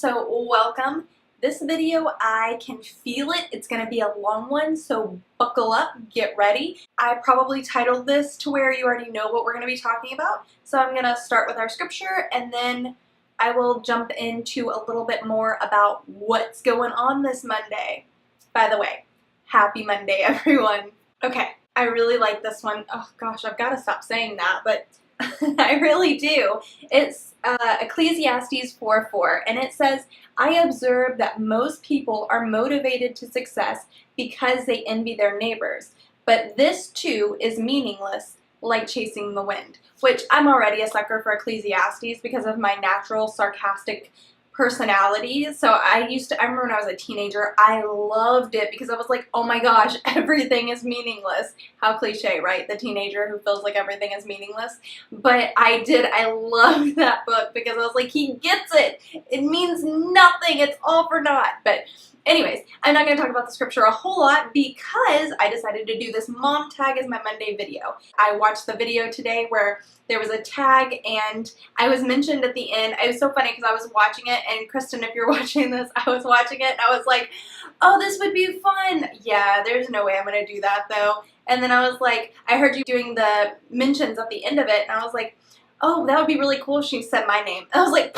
So welcome. This video, I can feel it. It's going to be a long one, so buckle up, get ready. I probably titled this to where you already know what we're going to be talking about. So I'm going to start with our scripture, and then I will jump into a little bit more about what's going on this Monday. By the way, happy Monday, everyone. Okay, I really like this one. Oh gosh, I've got to stop saying that, but I really do. It's Ecclesiastes 4:4, and it says, I observe that most people are motivated to success because they envy their neighbors, but this too is meaningless, like chasing the wind. Which I'm already a sucker for Ecclesiastes because of my natural sarcastic personality. So I remember when I was a teenager, I loved it because I was like, oh my gosh, everything is meaningless. How cliche, right? The teenager who feels like everything is meaningless. But I loved that book because I was like, he gets it. It means nothing. It's all for naught. But anyways, I'm not going to talk about the scripture a whole lot because I decided to do this mom tag as my Monday video. I watched the video today where there was a tag and I was mentioned at the end. It was so funny because I was watching it, and Kristin, if you're watching this, I was watching it and I was like, oh, this would be fun. Yeah, there's no way I'm going to do that though. And then I was like, I heard you doing the mentions at the end of it, and I was like, oh, that would be really cool if she said my name. And I was like,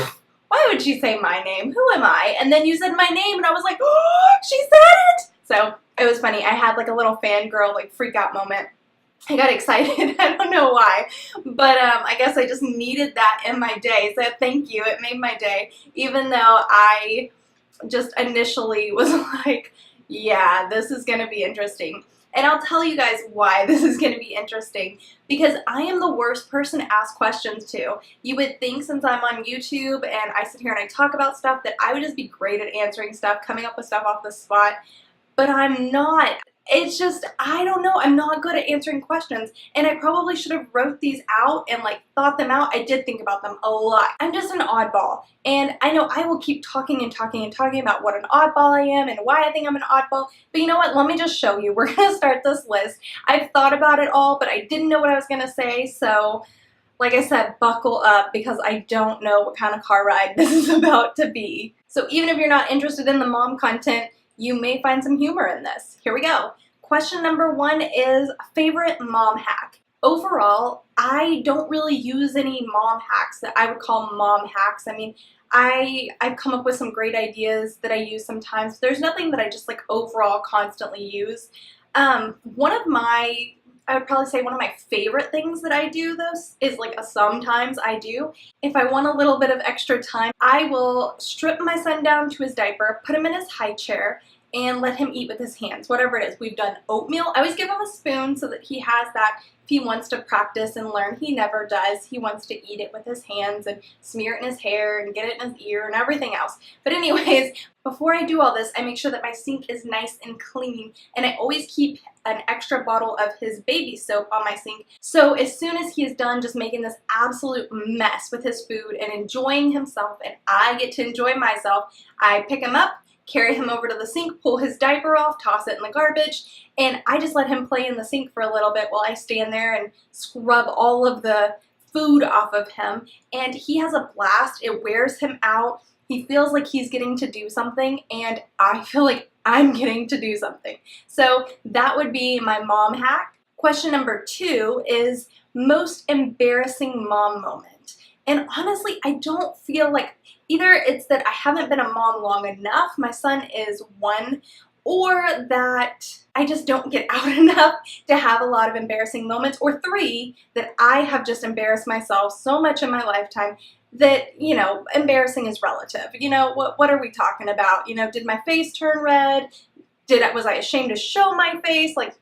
why would she say my name? Who am I? And then you said my name, and I was like, oh, she said it! So it was funny. I had like a little fangirl, like freak out moment. I got excited. I don't know why, but I guess I just needed that in my day. So thank you. It made my day, even though I just initially was like, yeah, this is going to be interesting. And I'll tell you guys why this is going to be interesting, because I am the worst person to ask questions to. You would think, since I'm on YouTube and I sit here and I talk about stuff, that I would just be great at answering stuff, coming up with stuff off the spot, but I'm not. It's just, I don't know, I'm not good at answering questions, and I probably should have wrote these out and like thought them out. I did think about them a lot. I'm just an oddball, and I know I will keep talking and talking and talking about what an oddball I am and why I think I'm an oddball, but you know what, let me just show you. We're gonna start this list. I've thought about it all, but I didn't know what I was gonna say, so like I said, buckle up because I don't know what kind of car ride this is about to be. So even if you're not interested in the mom content, you may find some humor in this. Here we go. Question number 1 is favorite mom hack. Overall, I don't really use any mom hacks that I would call mom hacks. I mean, I've come up with some great ideas that I use sometimes. There's nothing that I just like overall constantly use. I would probably say one of my favorite things that I do though is like a sometimes I do. If I want a little bit of extra time, I will strip my son down to his diaper, put him in his high chair, and let him eat with his hands, whatever it is. We've done oatmeal. I always give him a spoon so that he has that. If he wants to practice and learn, he never does. He wants to eat it with his hands and smear it in his hair and get it in his ear and everything else. But anyways, before I do all this, I make sure that my sink is nice and clean, and I always keep an extra bottle of his baby soap on my sink. So as soon as he is done just making this absolute mess with his food and enjoying himself, and I get to enjoy myself, I pick him up, carry him over to the sink, pull his diaper off, toss it in the garbage, and I just let him play in the sink for a little bit while I stand there and scrub all of the food off of him. And he has a blast. It wears him out. He feels like he's getting to do something, and I feel like I'm getting to do something. So that would be my mom hack. Question number 2 is most embarrassing mom moment. And honestly, I don't feel like either it's that I haven't been a mom long enough, my son is 1, or that I just don't get out enough to have a lot of embarrassing moments, or 3, that I have just embarrassed myself so much in my lifetime that, you know, embarrassing is relative. You know, what are we talking about? You know, did my face turn red? Was I ashamed to show my face? Like,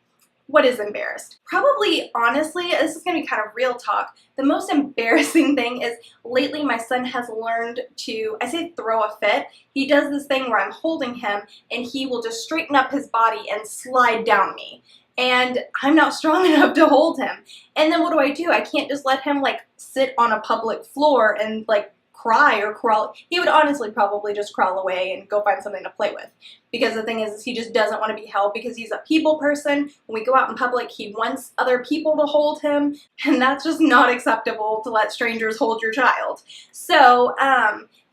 what is embarrassed? Probably, honestly, this is going to be kind of real talk. The most embarrassing thing is lately my son has learned to, I say throw a fit. He does this thing where I'm holding him and he will just straighten up his body and slide down me. And I'm not strong enough to hold him. And then what do? I can't just let him like sit on a public floor and like cry or crawl. He would honestly probably just crawl away and go find something to play with. Because the thing is he just doesn't want to be held because he's a people person. When we go out in public, he wants other people to hold him, and that's just not acceptable to let strangers hold your child. So,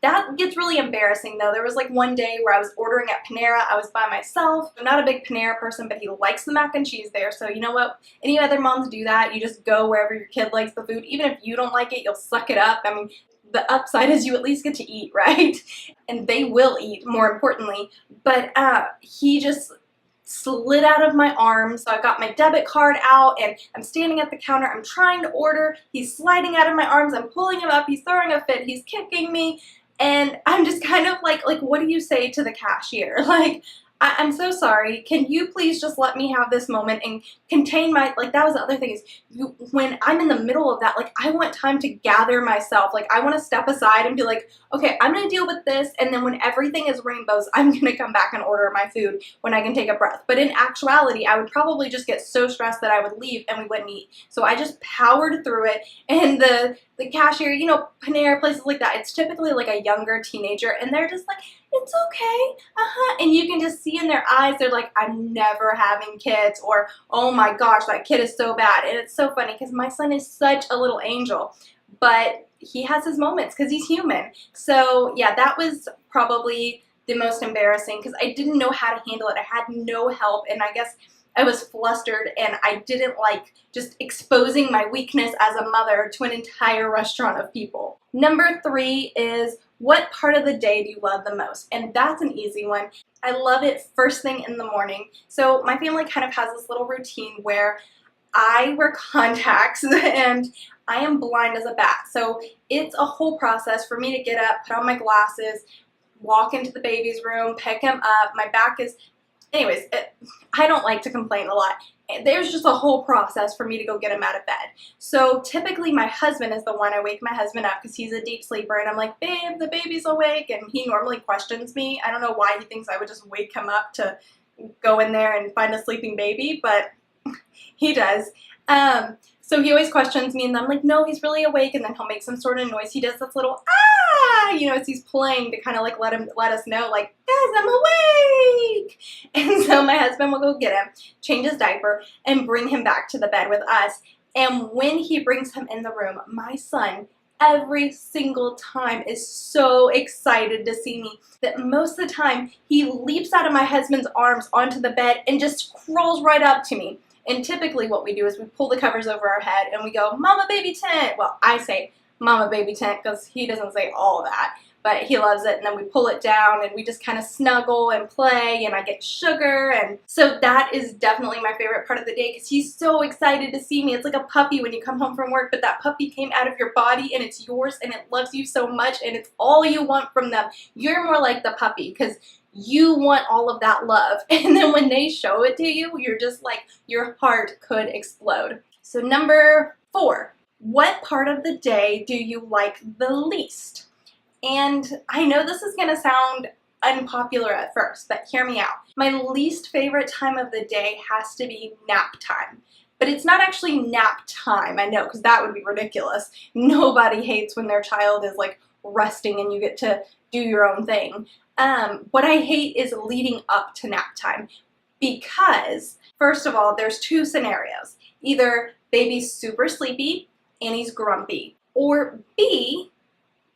that gets really embarrassing though. There was like one day where I was ordering at Panera. I was by myself. I'm not a big Panera person, but he likes the mac and cheese there. So you know what? Any other moms do that. You just go wherever your kid likes the food. Even if you don't like it, you'll suck it up. I mean, the upside is you at least get to eat, right? And they will eat, more importantly. But he just slid out of my arms. So I got my debit card out and I'm standing at the counter. I'm trying to order. He's sliding out of my arms. I'm pulling him up. He's throwing a fit. He's kicking me. And I'm just kind of like, what do you say to the cashier? Like, I'm so sorry. Can you please just let me have this moment and contain my, like, that was the other thing is when I'm in the middle of that, like, I want time to gather myself. Like, I want to step aside and be like, okay, I'm going to deal with this. And then when everything is rainbows, I'm going to come back and order my food when I can take a breath. But in actuality, I would probably just get so stressed that I would leave and we wouldn't eat. So I just powered through it. And the cashier, you know, Panera, places like that, it's typically like a younger teenager. And they're just like, it's okay, and you can just see in their eyes, they're like, I'm never having kids, or, oh my gosh, that kid is so bad. And it's so funny, because my son is such a little angel, but he has his moments, because he's human. So, yeah, that was probably the most embarrassing, because I didn't know how to handle it. I had no help, and I guess I was flustered, and I didn't like just exposing my weakness as a mother to an entire restaurant of people. Number 3 is, what part of the day do you love the most? And that's an easy one. I love it first thing in the morning. So my family kind of has this little routine where I wear contacts and I am blind as a bat. So it's a whole process for me to get up, put on my glasses, walk into the baby's room, pick him up. My back is, anyways, I don't like to complain a lot. There's just a whole process for me to go get him out of bed. So typically my husband is the one. I wake my husband up because he's a deep sleeper and I'm like, babe, the baby's awake, and he normally questions me. I don't know why he thinks I would just wake him up to go in there and find a sleeping baby, but he does. So he always questions me, and I'm like, no, he's really awake, and then he'll make some sort of noise. He does this little, you know, as he's playing to kind of like let us know, like, guys, I'm awake. And so my husband will go get him, change his diaper, and bring him back to the bed with us. And when he brings him in the room, my son, every single time, is so excited to see me that most of the time he leaps out of my husband's arms onto the bed and just crawls right up to me. And typically what we do is we pull the covers over our head and we go, Mama Baby Tent. Well, I say Mama Baby Tent because he doesn't say all that, but he loves it. And then we pull it down and we just kind of snuggle and play, and I get sugar. And so that is definitely my favorite part of the day because he's so excited to see me. It's like a puppy when you come home from work, but that puppy came out of your body and it's yours and it loves you so much and it's all you want from them. You're more like the puppy because you want all of that love. And then when they show it to you, you're just like, your heart could explode. So number 4, what part of the day do you like the least? And I know this is going to sound unpopular at first, but hear me out. My least favorite time of the day has to be nap time. But it's not actually nap time, I know, because that would be ridiculous. Nobody hates when their child is like resting and you get to do your own thing. What I hate is leading up to nap time because, first of all, there's 2 scenarios. Either baby's super sleepy and he's grumpy, or B,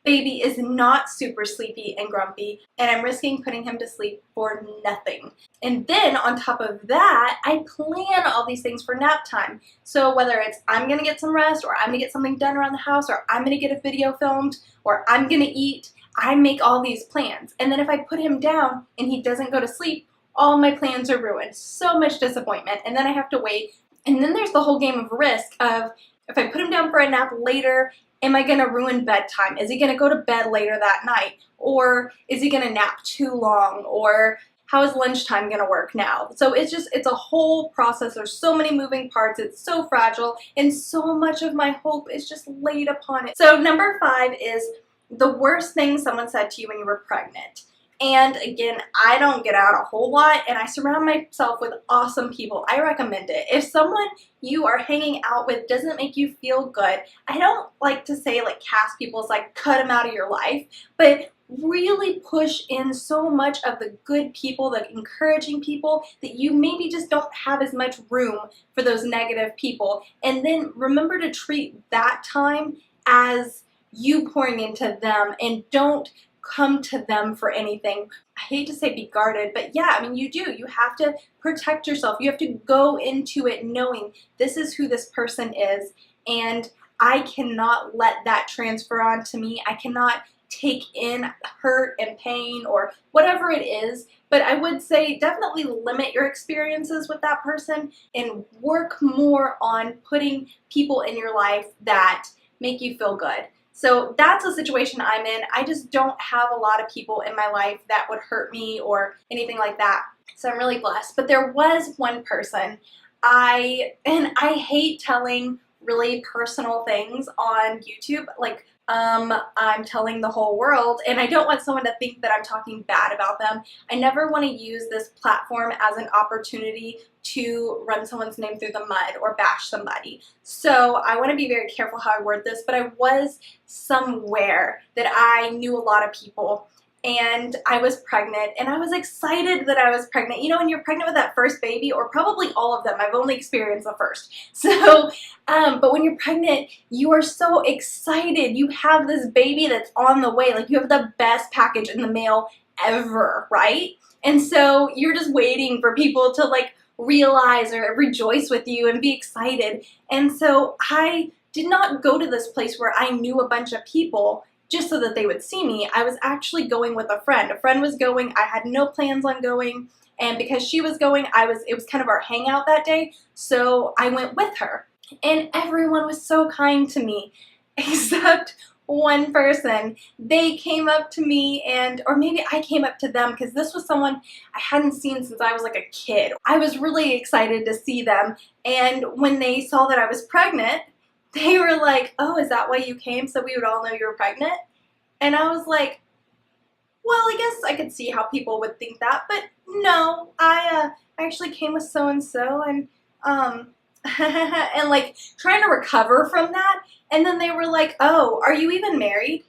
baby is not super sleepy and grumpy and I'm risking putting him to sleep for nothing. And then on top of that, I plan all these things for nap time. So whether it's I'm going to get some rest, or I'm going to get something done around the house, or I'm going to get a video filmed, or I'm going to eat, I make all these plans. And then if I put him down and he doesn't go to sleep, all my plans are ruined. So much disappointment. And then I have to wait. And then there's the whole game of risk of, if I put him down for a nap later, am I going to ruin bedtime? Is he going to go to bed later that night? Or is he going to nap too long? Or how is lunchtime going to work now? So it's a whole process. There's so many moving parts. It's so fragile. And so much of my hope is just laid upon it. So number 5 is the worst thing someone said to you when you were pregnant. And again, I don't get out a whole lot, and I surround myself with awesome people. I recommend it. If someone you are hanging out with doesn't make you feel good, I don't like to say like cast people, it's like cut them out of your life, but really push in so much of the good people, the encouraging people, that you maybe just don't have as much room for those negative people. And then remember to treat that time as you pouring into them, and don't come to them for anything. I hate to say be guarded, but yeah, I mean, you do. You have to protect yourself. You have to go into it knowing this is who this person is, and I cannot let that transfer on to me. I cannot take in hurt and pain or whatever it is, but I would say definitely limit your experiences with that person and work more on putting people in your life that make you feel good. So that's a situation I'm in. I just don't have a lot of people in my life that would hurt me or anything like that. So I'm really blessed. But there was one person, I hate telling really personal things on YouTube. Like, I'm telling the whole world, and I don't want someone to think that I'm talking bad about them. I never want to use this platform as an opportunity to run someone's name through the mud or bash somebody. So I want to be very careful how I word this, but I was somewhere that I knew a lot of people, and I was pregnant, and I was excited that I was pregnant. You know, when you're pregnant with that first baby, or probably all of them, I've only experienced the first. So, but when you're pregnant, you are so excited. You have this baby that's on the way. Like, you have the best package in the mail ever, right? And so you're just waiting for people to like realize or rejoice with you and be excited. And so I did not go to this place where I knew a bunch of people just so that they would see me. I was actually going with a friend. A friend was going. I had no plans on going. And because she was going, it was kind of our hangout that day. So I went with her. And everyone was so kind to me, except one person. They came up to me, or maybe I came up to them, because this was someone I hadn't seen since I was like a kid. I was really excited to see them. And when they saw that I was pregnant, they were like, "Oh, is that why you came? So we would all know you were pregnant?" And I was like, well, I guess I could see how people would think that, but no, I actually came with so-and-so, and and like trying to recover from that. And then they were like, "Oh, are you even married?"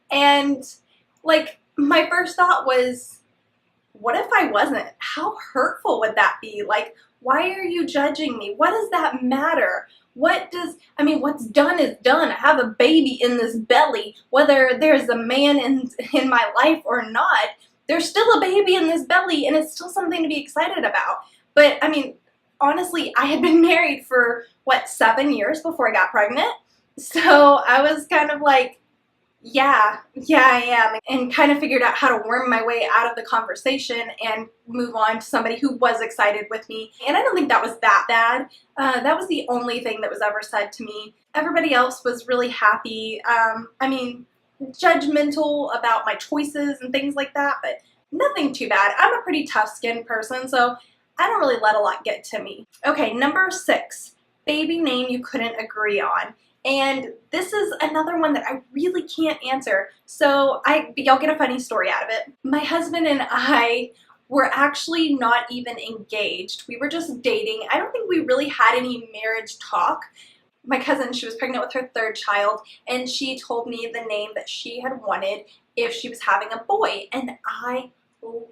And like my first thought was, what if I wasn't? How hurtful would that be? Like, why are you judging me? What does that matter? What's done is done. I have a baby in this belly. Whether there's a man in my life or not, there's still a baby in this belly, and it's still something to be excited about. But I mean, honestly, I had been married for, 7 years before I got pregnant? So I was kind of like, yeah, I am, and kind of figured out how to worm my way out of the conversation and move on to somebody who was excited with me. And I don't think that was that bad. That was the only thing that was ever said to me. Everybody else was really happy. Judgmental about my choices and things like that, but nothing too bad. I'm a pretty tough-skinned person, so I don't really let a lot get to me. Okay, number 6, baby name you couldn't agree on. And this is another one that I really can't answer. So y'all get a funny story out of it. My husband and I were actually not even engaged. We were just dating. I don't think we really had any marriage talk. My cousin, she was pregnant with her 3rd child, and she told me the name that she had wanted if she was having a boy. And I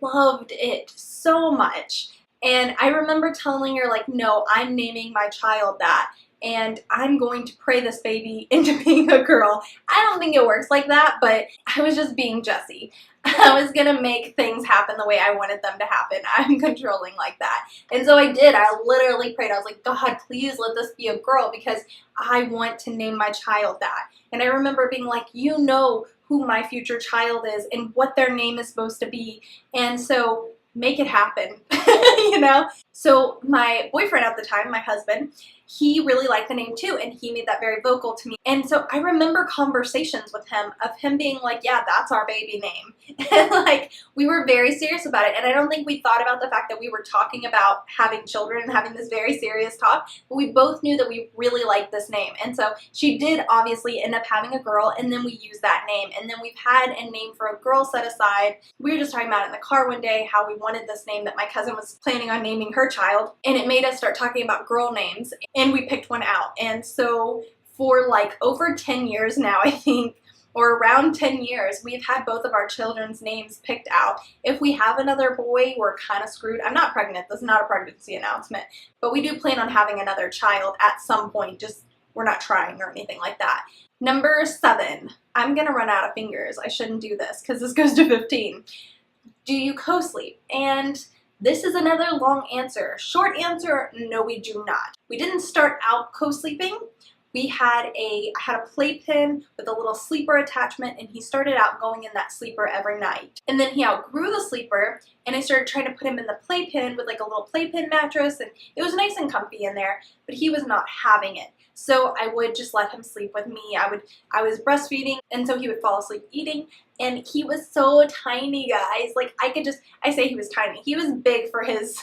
loved it so much. And I remember telling her, like, no, I'm naming my child that, and I'm going to pray this baby into being a girl. I don't think it works like that, but I was just being Jessie. I was gonna make things happen the way I wanted them to happen. I'm controlling like that. And so I did. I literally prayed. I was like, God, please let this be a girl, because I want to name my child that. And I remember being like, you know who my future child is and what their name is supposed to be. And so make it happen, you know? So my boyfriend at the time, my husband, he really liked the name too, and he made that very vocal to me. And so I remember conversations with him of him being like, yeah, that's our baby name. And like, we were very serious about it. And I don't think we thought about the fact that we were talking about having children and having this very serious talk, but we both knew that we really liked this name. And so she did obviously end up having a girl, and then we used that name. And then we've had a name for a girl set aside. We were just talking about it in the car one day, how we wanted this name that my cousin was planning on naming her child. And it made us start talking about girl names, and we picked one out. And so for like over 10 years now, I think, or around 10 years, we've had both of our children's names picked out. If we have another boy, we're kind of screwed. I'm not pregnant. This is not a pregnancy announcement. But we do plan on having another child at some point. Just, we're not trying or anything like that. Number 7. I'm going to run out of fingers. I shouldn't do this because this goes to 15. Do you co-sleep? And this is another long answer. Short answer, no, we do not. We didn't start out co-sleeping. I had a playpen with a little sleeper attachment, and he started out going in that sleeper every night. And then he outgrew the sleeper, and I started trying to put him in the playpen with like a little playpen mattress, and it was nice and comfy in there, but he was not having it. So I would just let him sleep with me. I was breastfeeding, and so he would fall asleep eating, and he was so tiny, guys. Like, I say he was tiny. He was big for his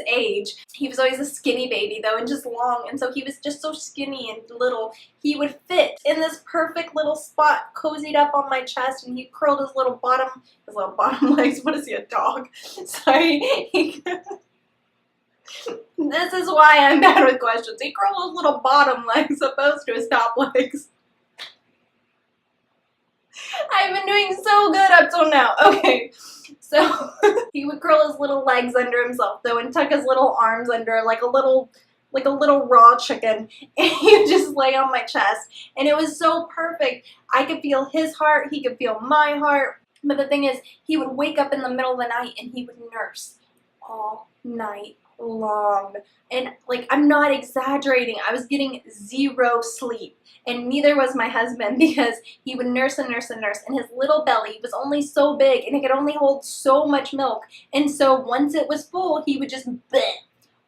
age. He was always a skinny baby though, and just long, and so he was just so skinny and little. He would fit in this perfect little spot, cozied up on my chest, and he curled his little bottom legs. What is he, a dog? Sorry. This is why I'm bad with questions. He curled his little bottom legs opposed to his top legs. I've been doing so good up till now. Okay, so he would curl his little legs under himself though, and tuck his little arms under like a little raw chicken, and he would just lay on my chest, and it was so perfect. I could feel his heart, he could feel my heart. But the thing is, he would wake up in the middle of the night and he would nurse all night long. And like, I'm not exaggerating, I was getting 0 sleep, and neither was my husband, because he would nurse and nurse and nurse, and his little belly was only so big and it could only hold so much milk. And so once it was full, he would just bleh,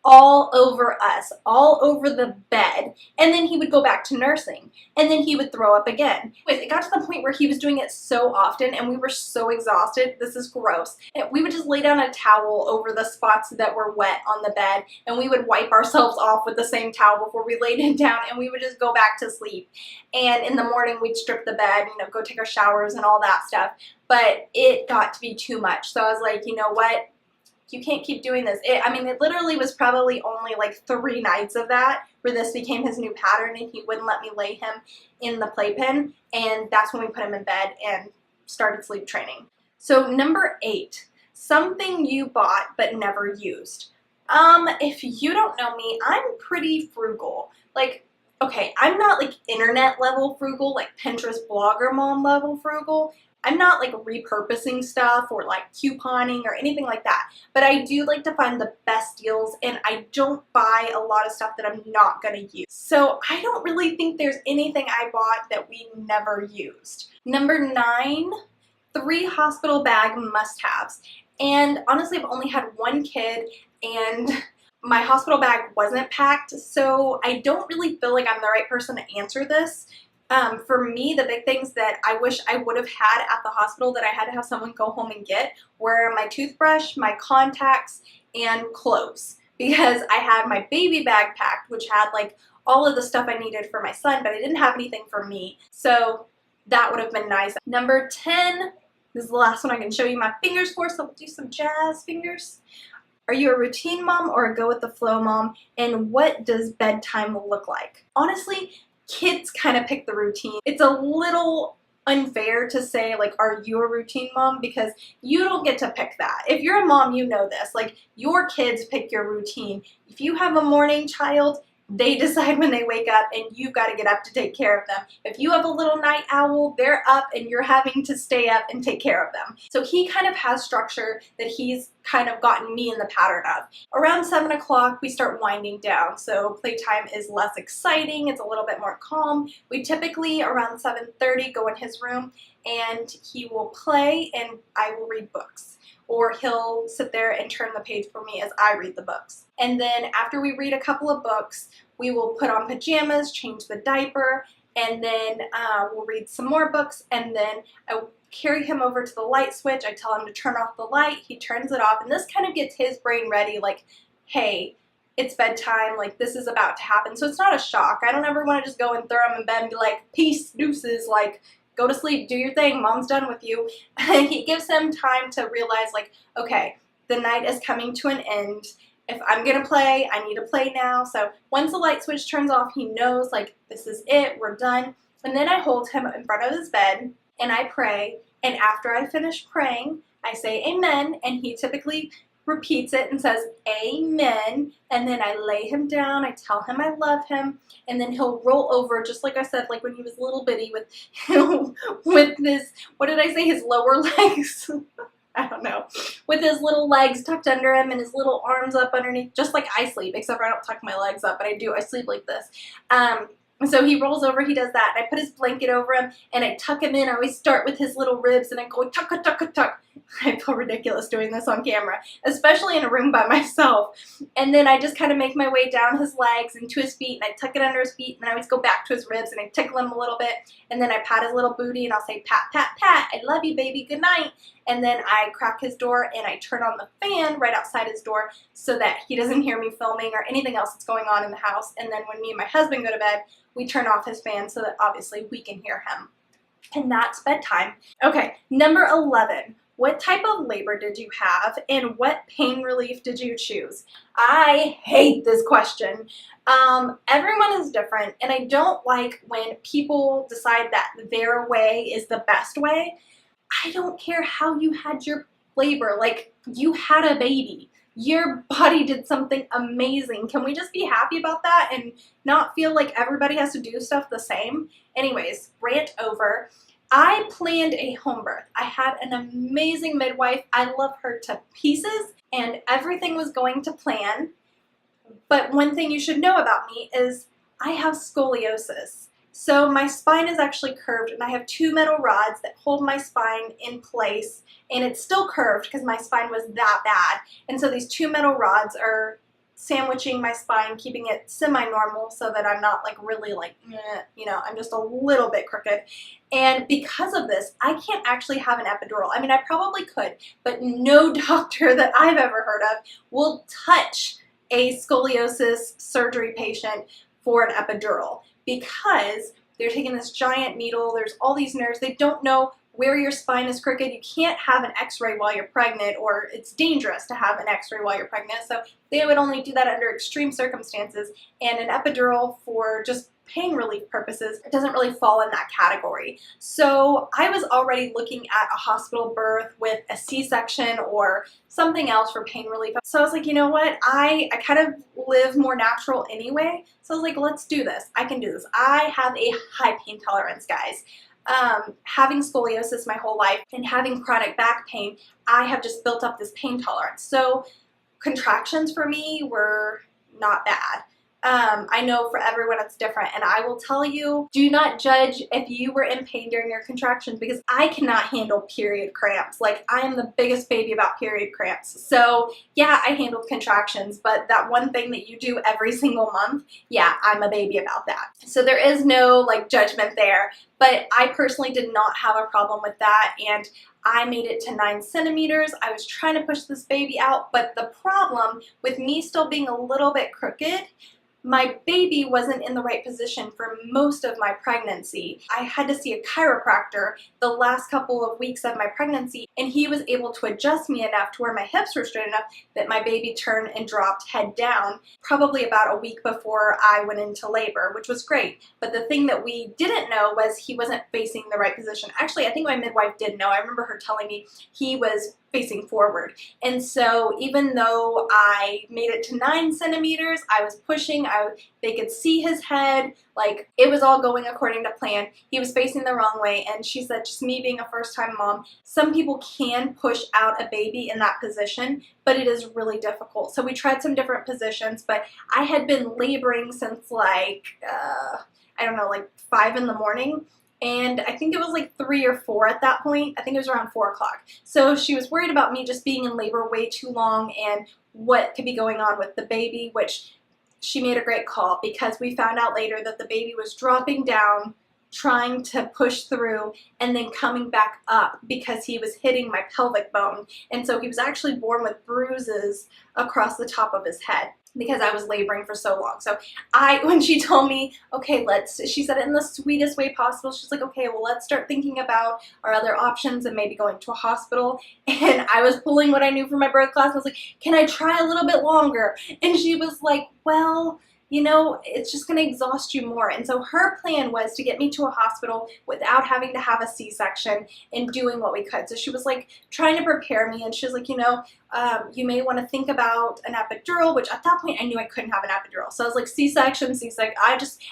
all over us, all over the bed, and then he would go back to nursing, and then he would throw up again. It got to the point where he was doing it so often, and we were so exhausted. This is gross. And we would just lay down a towel over the spots that were wet on the bed, and we would wipe ourselves off with the same towel before we laid it down, and we would just go back to sleep. And in the morning, we'd strip the bed, go take our showers and all that stuff. But it got to be too much, so I was like, you know what? You can't keep doing this. It literally was probably only like 3 nights of that where this became his new pattern, and he wouldn't let me lay him in the playpen, and that's when we put him in bed and started sleep training. So number 8, something you bought but never used. If you don't know me, I'm pretty frugal. Like, okay, I'm not like internet level frugal, like Pinterest blogger mom level frugal. I'm not like repurposing stuff or like couponing or anything like that, but I do like to find the best deals, and I don't buy a lot of stuff that I'm not going to use. So I don't really think there's anything I bought that we never used. Number 9, 3 hospital bag must-haves. And honestly, I've only had 1 kid, and my hospital bag wasn't packed, so I don't really feel like I'm the right person to answer this. For me, the big things that I wish I would have had at the hospital that I had to have someone go home and get were my toothbrush, my contacts, and clothes. Because I had my baby bag packed, which had like all of the stuff I needed for my son, but I didn't have anything for me. So that would have been nice. Number 10, this is the last one I can show you my fingers for, so we'll do some jazz fingers. Are you a routine mom or a go with the flow mom? And what does bedtime look like? Honestly, kids kind of pick the routine. It's a little unfair to say, like, are you a routine mom? Because you don't get to pick that. If you're a mom, you know this. Like, your kids pick your routine. If you have a morning child, they decide when they wake up, and you've got to get up to take care of them. If you have a little night owl, they're up and you're having to stay up and take care of them. So he kind of has structure that he's kind of gotten me in the pattern of. Around 7 o'clock, we start winding down. So playtime is less exciting. It's a little bit more calm. We typically, around 7:30, go in his room, and he will play and I will read books. or he'll sit there and turn the page for me as I read the books. And then after we read a couple of books, we will put on pajamas, change the diaper, and then we'll read some more books, and then I carry him over to the light switch. I tell him to turn off the light. He turns it off, and this kind of gets his brain ready, like, hey, it's bedtime, like this is about to happen. So it's not a shock. I don't ever want to just go and throw him in bed and be like, peace, deuces, like, go to sleep, do your thing, mom's done with you. And he gives him time to realize, like, okay, the night is coming to an end. If I'm gonna play, I need to play now. So once the light switch turns off, he knows, like, this is it, we're done. And then I hold him in front of his bed and I pray. And after I finish praying, I say amen, and he typically repeats it and says amen, and then I lay him down, I tell him I love him, and then he'll roll over, just like I said, like when he was little bitty, with with his, what did I say, his lower legs? I don't know, with his little legs tucked under him and his little arms up underneath, just like I sleep, except for I don't tuck my legs up, but I do, I sleep like this. And so he rolls over, he does that, and I put his blanket over him, and I tuck him in. I always start with his little ribs, and I go tuck, tuck, tuck, tuck. I feel ridiculous doing this on camera, especially in a room by myself. And then I just kind of make my way down his legs and to his feet, and I tuck it under his feet, and I always go back to his ribs, and I tickle him a little bit, and then I pat his little booty, and I'll say, pat, pat, pat, I love you, baby, good night. And then I crack his door, and I turn on the fan right outside his door so that he doesn't hear me filming or anything else that's going on in the house. And then when me and my husband go to bed, we turn off his fan so that obviously we can hear him. And that's bedtime. Okay, number 11. What type of labor did you have, and what pain relief did you choose? I hate this question. Everyone is different, and I don't like when people decide that their way is the best way. I don't care how you had your labor, like, you had a baby. Your body did something amazing. Can we just be happy about that and not feel like everybody has to do stuff the same? Anyways, rant over. I planned a home birth. I had an amazing midwife. I love her to pieces, and everything was going to plan. But one thing you should know about me is I have scoliosis. So my spine is actually curved, and I have 2 metal rods that hold my spine in place, and it's still curved because my spine was that bad. And so these 2 metal rods are sandwiching my spine, keeping it semi-normal so that I'm not like really like, you know, I'm just a little bit crooked. And because of this, I can't actually have an epidural. I mean, I probably could, but no doctor that I've ever heard of will touch a scoliosis surgery patient for an epidural, because they're taking this giant needle, there's all these nerves, they don't know where your spine is crooked. You can't have an x-ray while you're pregnant, or it's dangerous to have an x-ray while you're pregnant, so they would only do that under extreme circumstances, and an epidural for just pain relief purposes, it doesn't really fall in that category. So I was already looking at a hospital birth with a C-section or something else for pain relief. So I was like, you know what, I kind of live more natural anyway, so I was like, let's do this. I can do this. I have a high pain tolerance, guys. Having scoliosis my whole life and having chronic back pain, I have just built up this pain tolerance. So contractions for me were not bad. I know for everyone it's different, and I will tell you, do not judge if you were in pain during your contractions, because I cannot handle period cramps. Like, I am the biggest baby about period cramps. So yeah, I handled contractions, but that one thing that you do every single month, yeah, I'm a baby about that. So there is no like judgment there, but I personally did not have a problem with that, and I made it to 9 centimeters. I was trying to push this baby out, but the problem with me still being a little bit crooked, my baby wasn't in the right position for most of my pregnancy. I had to see a chiropractor the last couple of weeks of my pregnancy, and he was able to adjust me enough to where my hips were straight enough that my baby turned and dropped head down probably about a week before I went into labor, which was great. But the thing that we didn't know was he wasn't facing the right position. Actually, I think my midwife did know. I remember her telling me he was facing forward. And so even though I made it to 9 centimeters, I was pushing, they could see his head, like it was all going according to plan. He was facing the wrong way, and she said, just me being a first-time mom, some people can push out a baby in that position, but it is really difficult. So we tried some different positions, but I had been laboring since like, I don't know, like 5 in the morning. and I think it was like 3 or 4 at that point. I think it was around 4 o'clock. So she was worried about me just being in labor way too long and what could be going on with the baby, which she made a great call, because we found out later that the baby was dropping down, trying to push through, and then coming back up because he was hitting my pelvic bone. And so he was actually born with bruises across the top of his head because I was laboring for so long. So when she told me, okay, she said it in the sweetest way possible. She's like, okay, well, let's start thinking about our other options and maybe going to a hospital. And I was pulling what I knew from my birth class. I was like, can I try a little bit longer? And she was like, well, you know, it's just going to exhaust you more. And so her plan was to get me to a hospital without having to have a C-section and doing what we could. So she was like trying to prepare me, and she was like, you know, you may want to think about an epidural, which at that point I knew I couldn't have an epidural. So I was like, C-section, C-section.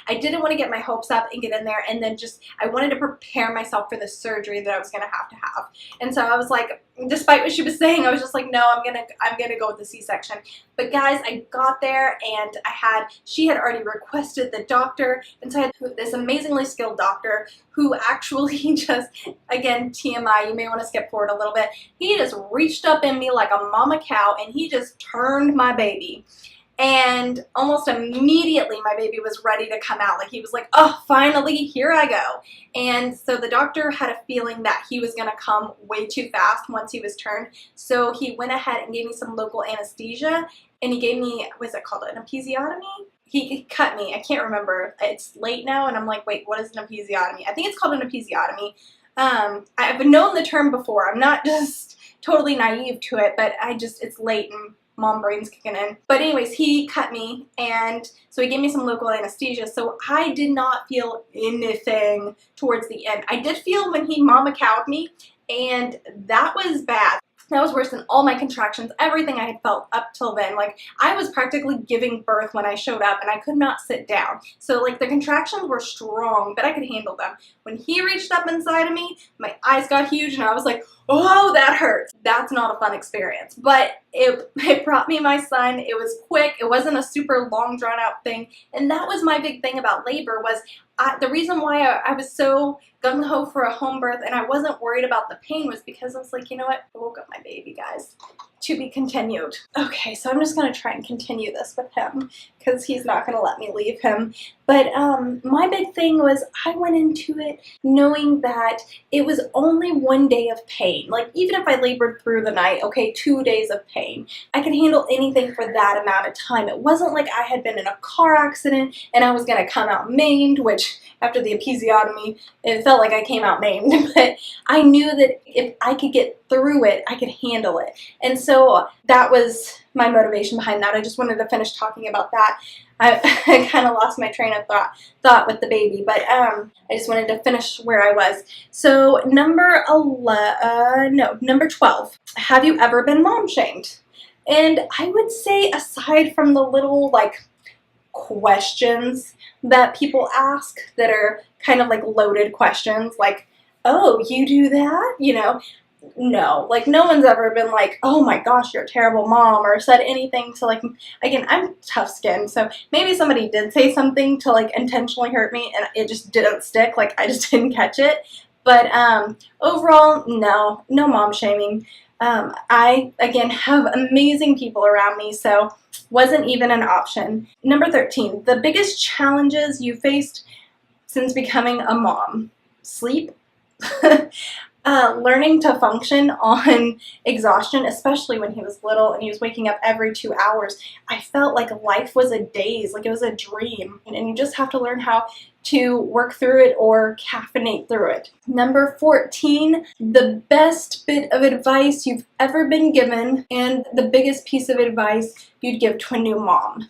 I didn't want to get my hopes up and get in there, and then I wanted to prepare myself for the surgery that I was going to have. And so I was like, despite what she was saying, I was just like, no, I'm gonna go with the C-section. But guys, I got there, and she had already requested the doctor, and so I had this amazingly skilled doctor who actually just, again, TMI, you may want to skip forward a little bit, he just reached up in me like a mama cow, and he just turned my baby. And almost immediately my baby was ready to come out. Like, he was like, oh, finally, here I go. And so the doctor had a feeling that he was going to come way too fast once he was turned. So he went ahead and gave me some local anesthesia, and he gave me, what's it called, an episiotomy? He cut me. I can't remember. It's late now, and I'm like, wait, what is an episiotomy? I think it's called an episiotomy. I've known the term before. I'm not just totally naive to it, but it's late and mom brain's kicking in. But anyways, he cut me, and so he gave me some local anesthesia, so I did not feel anything towards the end. I did feel when he mama cowed me, and that was bad. That was worse than all my contractions, everything I had felt up till then. Like, I was practically giving birth when I showed up, and I could not sit down. So, like, the contractions were strong, but I could handle them. When he reached up inside of me, my eyes got huge, and I was like, oh, that hurts. That's not a fun experience. But it brought me my son. It was quick. It wasn't a super long, drawn-out thing. And that was my big thing about labor was the reason why I was so gung-ho for a home birth and I wasn't worried about the pain was because I was like, you know what? I woke up my baby, guys. To be continued. Okay, so I'm just going to try and continue this with him because he's not going to let me leave him. But my big thing was I went into it knowing that it was only 1 day of pain. Like, even if I labored through the night, okay, 2 days of pain, I could handle anything for that amount of time. It wasn't like I had been in a car accident and I was going to come out maimed, which after the episiotomy, it felt like I came out maimed. But I knew that if I could get through it, I could handle it. And so that was my motivation behind that. I just wanted to finish talking about that. I kind of lost my train of thought with the baby, but I just wanted to finish where I was. So number 12. Have you ever been mom shamed? And I would say, aside from the little like questions that people ask that are kind of like loaded questions, like, oh, you do that? You know, no, like no one's ever been like, oh my gosh, you're a terrible mom, or said anything to like, again, I'm tough skinned, so maybe somebody did say something to like intentionally hurt me and it just didn't stick, like I just didn't catch it. But overall, no mom shaming. I, again, have amazing people around me, so wasn't even an option. Number 13, the biggest challenges you faced since becoming a mom. Sleep. Learning to function on exhaustion, especially when he was little and he was waking up every 2 hours. I felt like life was a daze, like it was a dream. And you just have to learn how to work through it or caffeinate through it. Number 14, the best bit of advice you've ever been given and the biggest piece of advice you'd give to a new mom.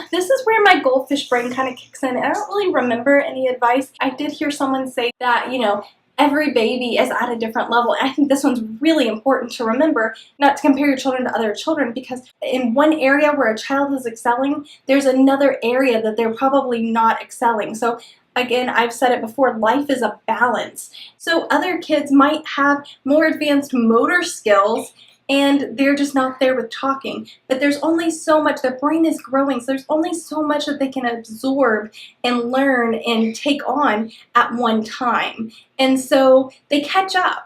This is where my goldfish brain kind of kicks in. I don't really remember any advice. I did hear someone say that, you know, every baby is at a different level. And I think this one's really important to remember, not to compare your children to other children, because in one area where a child is excelling, there's another area that they're probably not excelling. So again, I've said it before, life is a balance. So other kids might have more advanced motor skills and they're just not there with talking. But there's only so much, their brain is growing, so there's only so much that they can absorb and learn and take on at one time. And so they catch up.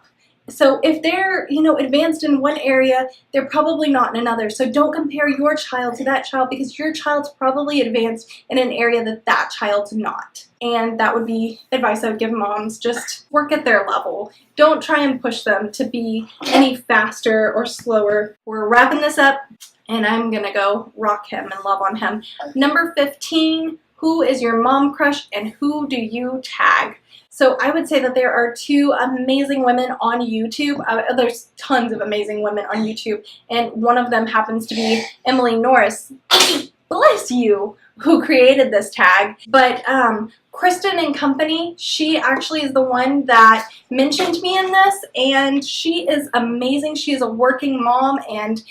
So if they're, advanced in one area, they're probably not in another. So don't compare your child to that child, because your child's probably advanced in an area that that child's not. And that would be advice I would give moms. Just work at their level. Don't try and push them to be any faster or slower. We're wrapping this up, and I'm going to go rock him and love on him. Number 15, who is your mom crush and who do you tag? So I would say that there are two amazing women on YouTube. There's tons of amazing women on YouTube, and one of them happens to be Emily Norris. Bless you, who created this tag. But Kristin Co, she actually is the one that mentioned me in this, and she is amazing. She is a working mom, and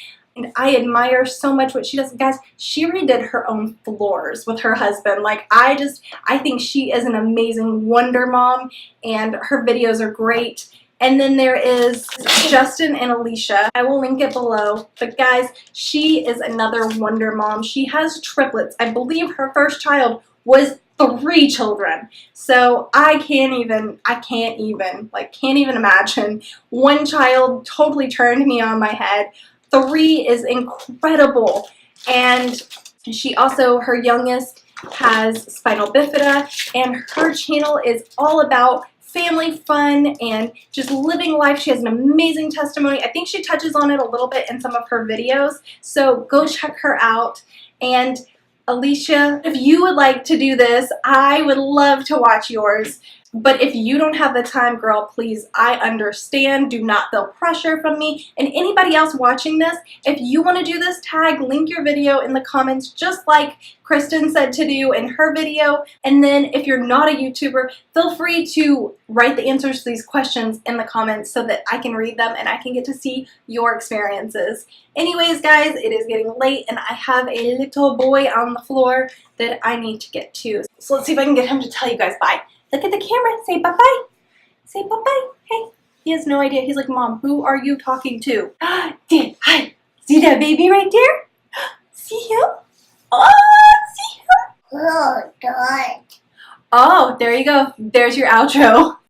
I admire so much what she does. Guys, she redid her own floors with her husband. Like, I think she is an amazing wonder mom, and her videos are great. And then there is Justin and Alicia. I will link it below. But guys, she is another wonder mom. She has triplets. I believe her first child was 3 children. So I can't even imagine. One child totally turned me on my head. 3 is incredible. And she also, her youngest has spinal bifida, and her channel is all about family fun and just living life. She has an amazing testimony. I think she touches on it a little bit in some of her videos, so go check her out. And Alicia, if you would like to do this, I would love to watch yours. But if you don't have the time, girl, please, I understand. Do not feel pressure from me. And anybody else watching this, if you want to do this tag, link your video in the comments, just like Kristin said to do in her video. And then if you're not a YouTuber, feel free to write the answers to these questions in the comments so that I can read them and I can get to see your experiences. Anyways, guys, it is getting late, and I have a little boy on the floor that I need to get to. So let's see if I can get him to tell you guys bye. Look at the camera. Say bye-bye. Say bye-bye. Hey. He has no idea. He's like, Mom, who are you talking to? Dad, hi. See that baby right there? See him? Oh, see him? Oh, God. Oh, there you go. There's your outro.